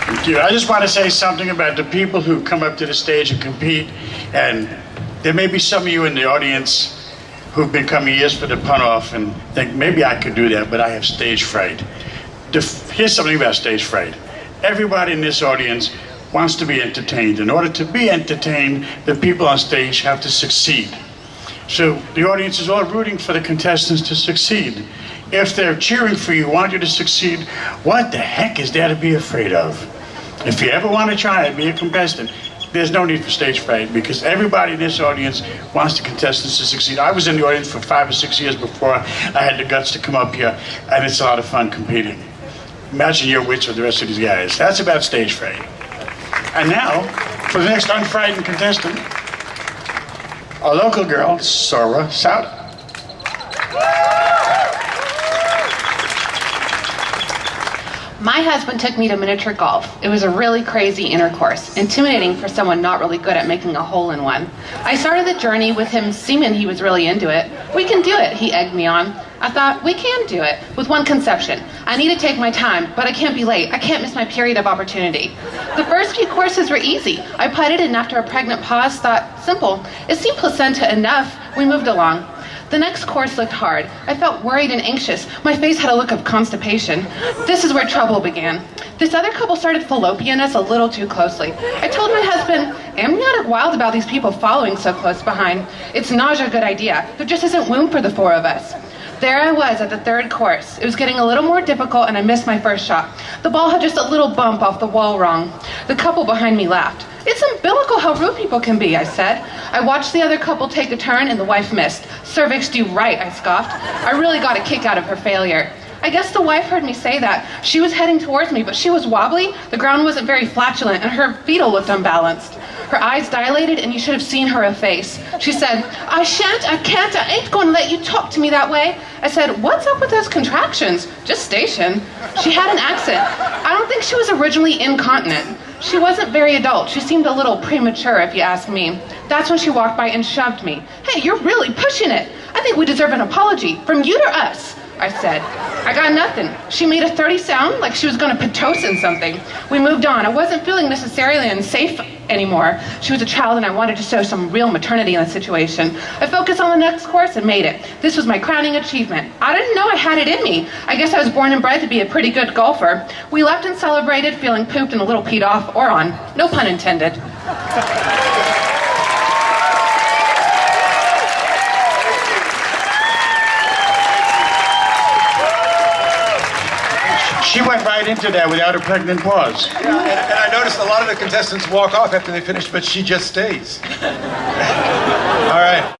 Thank you. I just want to say something about the people who come up to the stage and compete, and there may be some of you in the audience who've been coming years for the pun-off and think, maybe I could do that, but I have stage fright. Here's something about stage fright. Everybody in this audience wants to be entertained. In order to be entertained, the people on stage have to succeed. So the audience is all rooting for the contestants to succeed. If they're cheering for you, want you to succeed, what the heck is there to be afraid of? If you ever want to try it, be a contestant, there's no need for stage fright, because everybody in this audience wants the contestants to succeed. I was in the audience for 5 or 6 years before I had the guts to come up here, and it's a lot of fun competing. Imagine your wits with the rest of these guys. That's about stage fright. And now, for the next unfrightened contestant, our local girl, Sara Sauder. My husband took me to miniature golf. It was a really crazy intercourse, intimidating for someone not really good at making a hole in one. I started the journey with him seeming he was really into it. We can do it, he egged me on. I thought, we can do it, with one conception. I need to take my time, but I can't be late. I can't miss my period of opportunity. The first few courses were easy. I putted and after a pregnant pause thought, simple. It seemed placenta enough. We moved along. The next course looked hard. I felt worried and anxious. My face had a look of constipation. This is where trouble began. This other couple started fallopian us a little too closely. I told my husband, amniotic wild about these people following so close behind. It's not a good idea. There just isn't room for the 4 of us. There I was at the 3rd course. It was getting a little more difficult and I missed my first shot. The ball had just a little bump off the wall wrong. The couple behind me laughed. It's umbilical how rude people can be, I said. I watched the other couple take a turn and the wife missed. Cervix do right, I scoffed. I really got a kick out of her failure. I guess the wife heard me say that. She was heading towards me, but she was wobbly, the ground wasn't very flatulent, and her fetal looked unbalanced. Her eyes dilated, and you should have seen her face. She said, I shan't, I can't, I ain't going to let you talk to me that way. I said, what's up with those contractions? Just station. She had an accent. I don't think she was originally incontinent. She wasn't very adult. She seemed a little premature, if you ask me. That's when she walked by and shoved me. Hey, you're really pushing it. I think we deserve an apology, from you to us, I said. I got nothing. She made a 30 sound like she was going to Pitocin something. We moved on. I wasn't feeling necessarily unsafe anymore. She was a child and I wanted to show some real maternity in the situation. I focused on the next course and made it. This was my crowning achievement. I didn't know I had it in me. I guess I was born and bred to be a pretty good golfer. We left and celebrated, feeling pooped and a little peed off, or on. No pun intended. She went right into that without a pregnant pause. Yeah, and I noticed a lot of the contestants walk off after they finish, but she just stays. All right.